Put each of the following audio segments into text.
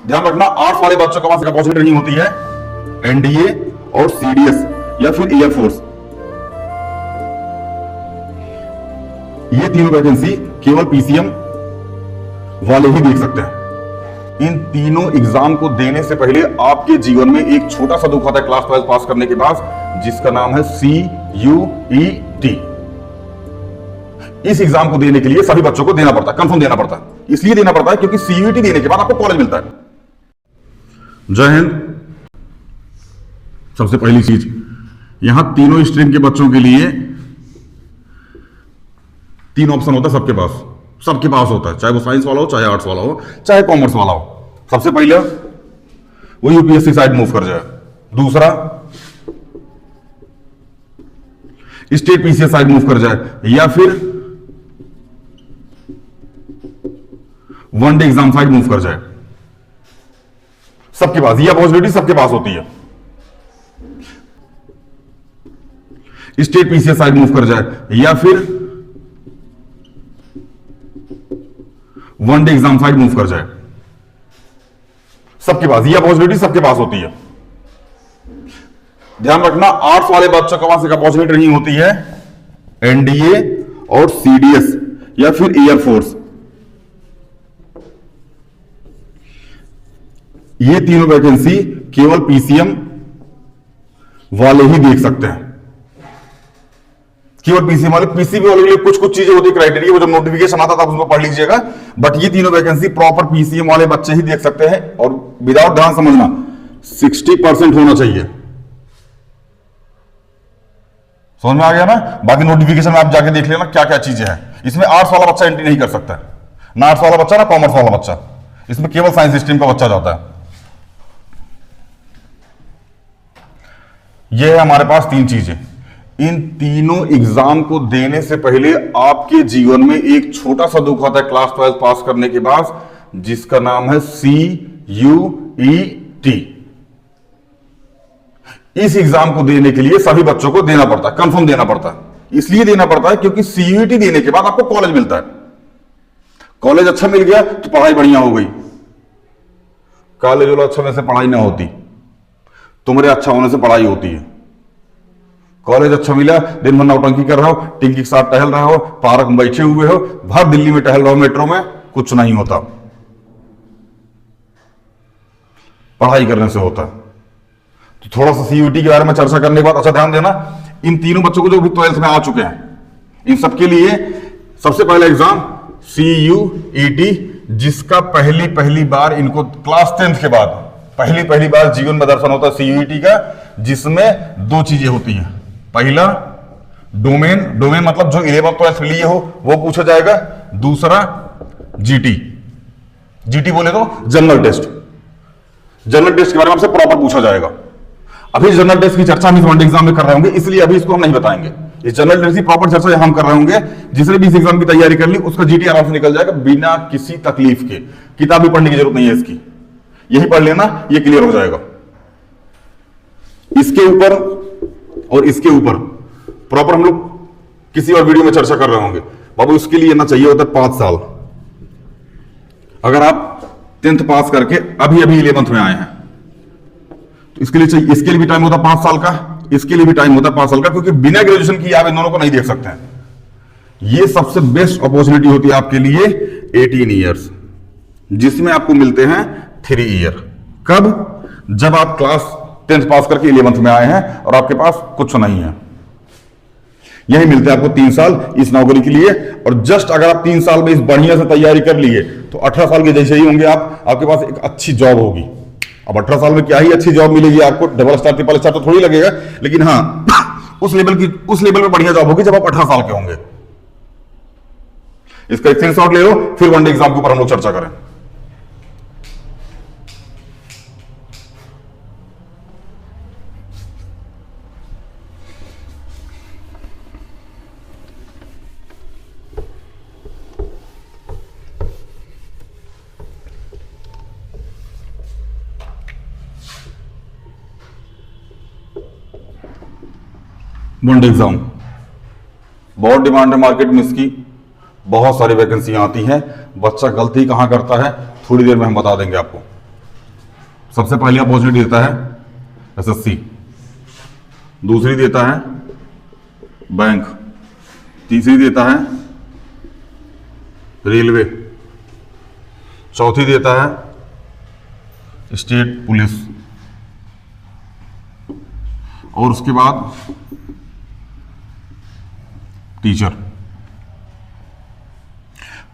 ध्यान रखना, आर्ट्स वाले बच्चों के पास अपॉर्चुनिटी नहीं होती है एनडीए और सीडीएस या फिर एयरफोर्स। ये तीनों वैकेंसी केवल पीसीएम वाले ही देख सकते हैं। इन तीनों एग्जाम को देने से पहले आपके जीवन में एक छोटा सा दुख आता है क्लास 12 पास करने के बाद, जिसका नाम है CUET। इस एग्जाम को देने के लिए सभी बच्चों को देना पड़ता है, कंफर्म देना पड़ता है। इसलिए देना पड़ता है क्योंकि CUET देने के बाद आपको कॉलेज मिलता है। जय हिंद। सबसे पहली चीज, यहां तीनों स्ट्रीम के बच्चों के लिए 3 ऑप्शन होता है सबके पास होता है, चाहे वो साइंस वाला हो, चाहे आर्ट्स वाला हो, चाहे कॉमर्स वाला हो। सबसे पहले वो यूपीएससी साइड मूव कर जाए, दूसरा स्टेट पीसीएस साइड मूव कर जाए, या फिर वनडे एग्जाम साइड मूव कर जाए। सबके पास ये अपॉर्चुनिटी सबके पास होती है। स्टेट पीसीएस साइड मूव कर जाए या फिर वनडे एग्जाम साइड मूव कर जाए। सबके पास ये अपॉर्चुनिटी सबके पास होती है। ध्यान रखना, आर्ट्स वाले बच्चों के पास एक अपॉर्चुनिटी नहीं होती है एनडीए और सीडीएस या फिर एयरफोर्स। ये तीनों वैकेंसी केवल पीसीएम वाले ही देख सकते हैं। केवल पीसीएम वाले, पीसीबी वाले के लिए कुछ कुछ चीजें होती है, क्राइटेरिया, वो जब नोटिफिकेशन आता था उसको पढ़ लीजिएगा। बट ये तीनों वैकेंसी प्रॉपर पीसीएम वाले बच्चे ही देख सकते हैं। और विदाउट, ध्यान समझना, 60% होना चाहिए। समझ में आ गया ना? बाकी नोटिफिकेशन में आप जाके देख लेना क्या क्या चीजें हैं। इसमें आर्ट्स वाला बच्चा एंट्री नहीं कर सकता, ना आर्ट्स वाला बच्चा ना कॉमर्स वाला बच्चा। इसमें केवल साइंस स्ट्रीम का बच्चा जाता है। यह है हमारे पास 3 चीजें। इन तीनों एग्जाम को देने से पहले आपके जीवन में एक छोटा सा दुख आता है क्लास 12 पास करने के बाद, जिसका नाम है CUET। इस एग्जाम को देने के लिए सभी बच्चों को देना पड़ता है, कंफर्म देना पड़ता है। इसलिए देना पड़ता है क्योंकि CUET देने के बाद आपको कॉलेज मिलता है। कॉलेज अच्छा मिल गया तो पढ़ाई बढ़िया हो गई। कॉलेज वाला अच्छा होने से पढ़ाई ना होती, तुम्हारे अच्छा होने से पढ़ाई होती है। कॉलेज अच्छा मिला, दिन भर नौटंकी कर रहे हो, टिंकी के साथ टहल रहे हो, पार्क में बैठे हुए हो, भर दिल्ली में टहल रहे हो, मेट्रो में, कुछ नहीं होता। पढ़ाई करने से होता। तो थोड़ा सा CUET के बारे में चर्चा करने के बाद, अच्छा ध्यान देना, इन तीनों बच्चों को जो भी 12th में आ चुके हैं, इन सबके लिए सबसे पहला एग्जाम CUET, जिसका पहली बार इनको क्लास 10th के बाद पहली बार जीवन में दर्शन होता है CUET का, जिसमें 2 चीजें होती हैं। पहला डोमेन मतलब जो 11th 12th लिए हो वो पूछा जाएगा। दूसरा GT बोले तो जनरल टेस्ट के बारे में आपसे प्रॉपर पूछा जाएगा। अभी जनरल टेस्ट की चर्चा हम इस वनडे एग्जाम में कर रहे होंगे, इसलिए अभी इसको हम नहीं बताएंगे। इस जनरल टेस्ट की प्रॉपर चर्चा हम कर रहे होंगे। जिसने भी इस एग्जाम की तैयारी कर ली उसका GT आराम से निकल जाएगा बिना किसी तकलीफ के। किताब भी पढ़ने की जरूरत नहीं है इसकी, यही पढ़ लेना, ये क्लियर हो जाएगा। इसके ऊपर और इसके ऊपर प्रॉपर हम लोग किसी और वीडियो में चर्चा कर रहे होंगे। बाबू इसके लिए ना चाहिए होता है 5 साल। अगर आप 10th पास करके अभी 11th में आए हैं तो इसके लिए भी टाइम होता है 5 साल का, इसके लिए भी टाइम होता है 5 साल का, क्योंकि बिना ग्रेजुएशन किए आप इन दोनों को नहीं देख सकते हैं। ये सबसे बेस्ट अपॉर्चुनिटी होती है आपके लिए 18 ईयर्स, जिसमें आपको मिलते हैं 3 ईयर। कब? जब आप क्लास 10th पास करके 11th में आए हैं और आपके पास कुछ नहीं है। यही मिलते हैं आपको 3 साल इस नौकरी के लिए। और जस्ट अगर आप 3 साल में इस बढ़िया से तैयारी कर लिए तो 18 साल के जैसे ही होंगे आप, आपके पास एक अच्छी जॉब होगी। अब 18 साल में क्या ही अच्छी जॉब मिलेगी आपको, डबल स्टार ट्रिपल स्टार तो थोड़ी लगेगा, लेकिन हाँ उस लेवल पे बढ़िया जॉब होगी जब आप 18 साल के होंगे। इसका एक स्क्रीनशॉट ले लो, फिर वनडे एग्जाम के ऊपर हम लोग चर्चा करें। वनडे एग्जाम बहुत डिमांड है मार्केट में इसकी, बहुत सारी वैकेंसियां आती हैं। बच्चा गलती कहां करता है थोड़ी देर में हम बता देंगे आपको। सबसे पहली अपॉर्चुनिटी देता है एसएससी, दूसरी देता है बैंक, तीसरी देता है रेलवे, चौथी देता है स्टेट पुलिस, और उसके बाद टीचर।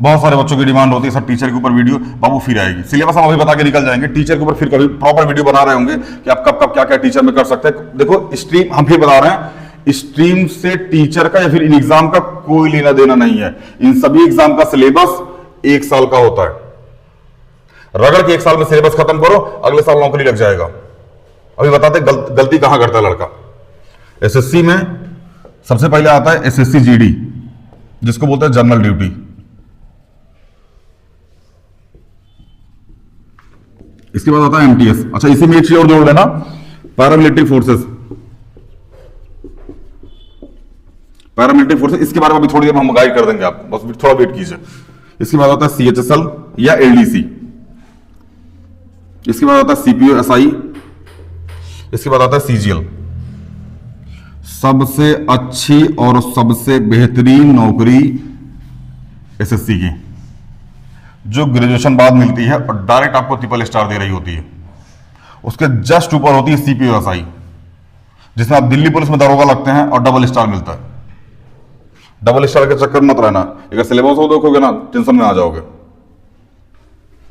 बहुत सारे बच्चों की डिमांड होती है सर टीचर के ऊपर वीडियो, बाबू फिर आएगी, सिलेबस हम अभी बता के निकल जाएंगे। टीचर के ऊपर फिर कभी प्रॉपर वीडियो बना रहे होंगे कि आप कब कब क्या क्या टीचर में कर सकते हैं। देखो स्ट्रीम हम फिर बता रहे हैं, स्ट्रीम से टीचर का या फिर इन एग्जाम का कोई लेना देना नहीं है। इन सभी एग्जाम का सिलेबस 1 साल का होता है। रगड़ के 1 साल में सिलेबस खत्म करो, अगले साल नौकरी लग जाएगा। अभी बताते गलती कहां करता है लड़का। एसएससी में सबसे पहले आता है एसएससी जीडी, जिसको बोलते हैं जनरल ड्यूटी। इसके बाद आता है एमटीएस। अच्छा, इसी में एक चीज और जोड़ लेना, पैरामिलिट्री फोर्सेस। पैरामिलिट्री फोर्सेस इसके बारे में अभी थोड़ी देर में हम गाइड कर देंगे आपको, बस थोड़ा वेट कीजिए। इसके बाद आता है सीएचएसएल या एलडीसी। इसके बाद आता है सीपीओएसआई। इसके बाद आता है सीजीएल। सबसे अच्छी और सबसे बेहतरीन नौकरी एसएससी की, जो ग्रेजुएशन बाद मिलती है और डायरेक्ट आपको ट्रिपल स्टार दे रही होती है। उसके जस्ट ऊपर होती है सीपीओएसआई, जिसमें आप दिल्ली पुलिस में दरोगा लगते हैं और डबल स्टार मिलता है। डबल स्टार के चक्कर मत रहना, अगर सिलेबस हो देखोगे ना टेंशन में आ जाओगे।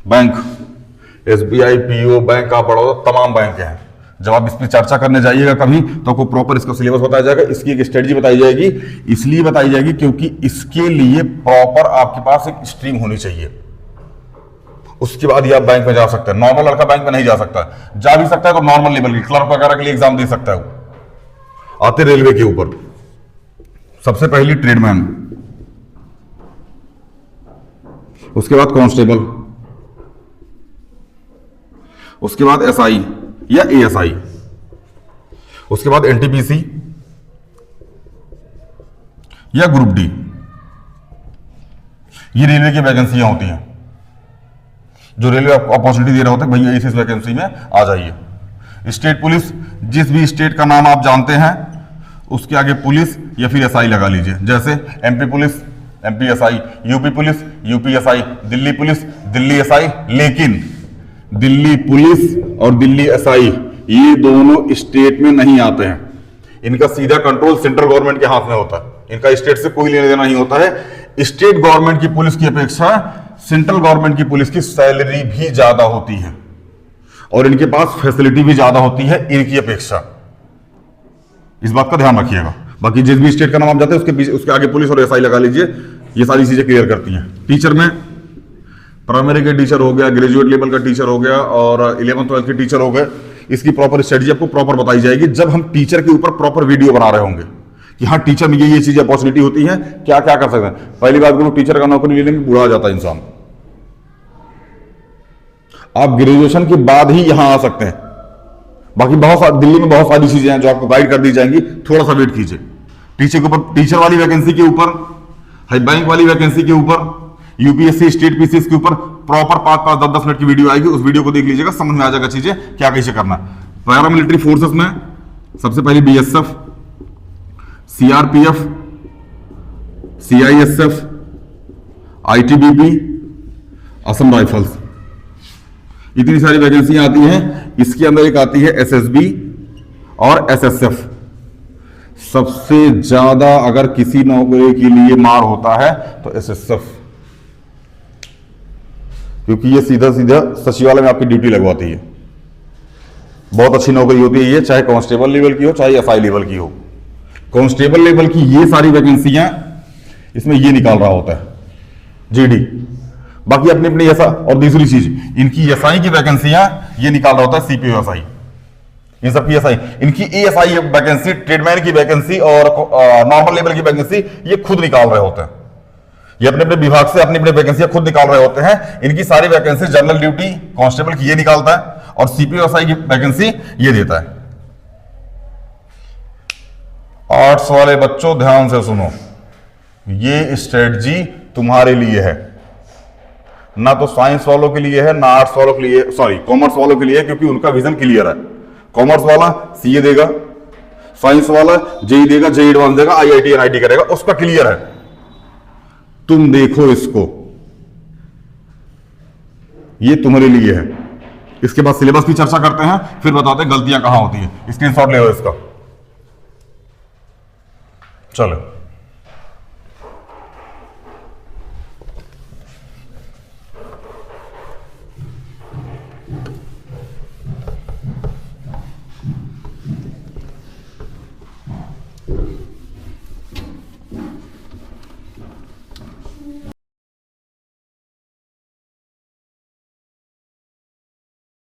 बैंक, एसबीआई, पीओ बैंक आप पढ़ो तो तमाम बैंक हैं। जब आप इस पर चर्चा करने जाइएगा कभी तो आपको प्रॉपर इसका सिलेबस बताया जाएगा, इसकी एक स्ट्रेटजी बताई जाएगी। इसलिए बताई जाएगी क्योंकि इसके लिए प्रॉपर आपके पास एक स्ट्रीम होनी चाहिए। उसके बाद ही आप बैंक में जा सकते हैं। नॉर्मल लड़का बैंक में नहीं जा सकता, जा भी सकता है तो नॉर्मल लेवल की क्लर्क वगैरह के लिए एग्जाम दे सकता है वो। आते रेलवे के ऊपर, सबसे पहली ट्रेडमैन, उसके बाद कांस्टेबल, उसके बाद एसआई या एएसआई, उसके बाद एनटीपीसी या ग्रुप डी। ये रेलवे की वैकेंसियां होती हैं, जो रेलवे आपको अपॉर्चुनिटी दे रहा होता है, भैया इस वैकेंसी में आ जाइए। स्टेट पुलिस, जिस भी स्टेट का नाम आप जानते हैं उसके आगे पुलिस या फिर एसआई लगा लीजिए। जैसे MP police, MP SI, UP police, UP SI, Delhi police, Delhi SI. लेकिन दिल्ली पुलिस और दिल्ली एसआई ये दोनों स्टेट में नहीं आते हैं। इनका सीधा कंट्रोल सेंट्रल गवर्नमेंट के हाथ में होता है। इनका स्टेट से कोई लेना देना नहीं होता है। स्टेट गवर्नमेंट की पुलिस की अपेक्षा सेंट्रल गवर्नमेंट की पुलिस की सैलरी भी ज्यादा होती है और इनके पास फैसिलिटी भी ज्यादा होती है इनकी अपेक्षा। इस बात का ध्यान रखिएगा। बाकी जिस भी स्टेट का नाम आप जाते हैं उसके आगे पुलिस और एसआई लगा लीजिए, ये सारी चीजें क्लियर करती हैं। टीचर में प्राइमरी के टीचर हो गया, ग्रेजुएट लेवल का टीचर हो गया और 11th 12th के टीचर हो गए। इसकी प्रॉपर स्ट्रेटजी आपको प्रॉपर बताई जाएगी जब हम टीचर के ऊपर प्रॉपर वीडियो बना रहे होंगे कि हाँ टीचर में ये चीजें अपॉर्चुनिटी होती है, क्या क्या कर सकते हैं। पहली बात करूं, टीचर का नौकरी लेने में बूढ़ा जाता है इंसान। आप ग्रेजुएशन के बाद ही यहां आ सकते हैं। बाकी दिल्ली में बहुत सारी चीजें हैं जो आपको गाइड कर दी जाएंगी, थोड़ा सा वेट कीजिए। टीचर के ऊपर, टीचर वाली वैकेंसी के ऊपर, बैंक वाली वैकेंसी के ऊपर, यूपीएससी स्टेट पीसीएस के ऊपर प्रॉपर 5-5, 10-10 मिनट की वीडियो आएगी। उस वीडियो को देख लीजिएगा, समझ में आ जाएगा चीजें क्या कैसे करना है। पैरामिलिट्री फोर्सेस में सबसे पहले BSF, CRPF, CISF, ITBP, Assam rifles, इतनी सारी वैकेंसियां आती हैं। इसके अंदर एक आती है एसएसबी और एसएसएफ। सबसे ज्यादा अगर किसी नौकरी के लिए मार होता है तो एसएसएफ, क्योंकि ये सीधा सीधा सचिवालय में आपकी ड्यूटी लगवाती है। बहुत अच्छी नौकरी होती है ये, चाहे कांस्टेबल लेवल की हो चाहे एसआई लेवल की हो। कांस्टेबल लेवल की ये सारी वैकेंसियां इसमें ये निकाल रहा होता है जीडी। बाकी अपनी अपनी ऐसा, और दूसरी चीज इनकी एसआई की वैकेंसियां ये निकाल रहा होता है सीपीओएसआई। इन सब की एसआई, इनकी एएसआई वैकेंसी, ट्रेडमैन की वैकेंसी और नॉर्मल लेवल की वैकेंसी ये खुद निकाल रहे होते हैं। ये अपने अपने विभाग से अपनी अपनी वैकेंसियां खुद निकाल रहे होते हैं। इनकी सारी वैकेंसी जनरल ड्यूटी कांस्टेबल की ये निकालता है और सीपीओएसआई की वैकेंसी ये देता है। आर्ट्स वाले बच्चों ध्यान से सुनो, ये स्ट्रेटजी तुम्हारे लिए है। ना तो साइंस वालों के लिए है ना आर्ट्स वालों के लिए, सॉरी कॉमर्स वालों के लिए है, क्योंकि उनका विजन क्लियर है। कॉमर्स वाला सीए देगा, साइंस वाला जेई देगा, जेई एडवांस देगा, आईआईटी एनआईटी करेगा, उसका क्लियर है। तुम देखो इसको, ये तुम्हारे लिए है। इसके बाद सिलेबस की चर्चा करते हैं, फिर बताते हैं गलतियां कहां होती है। स्क्रीनशॉट ले लो इसका, चलो।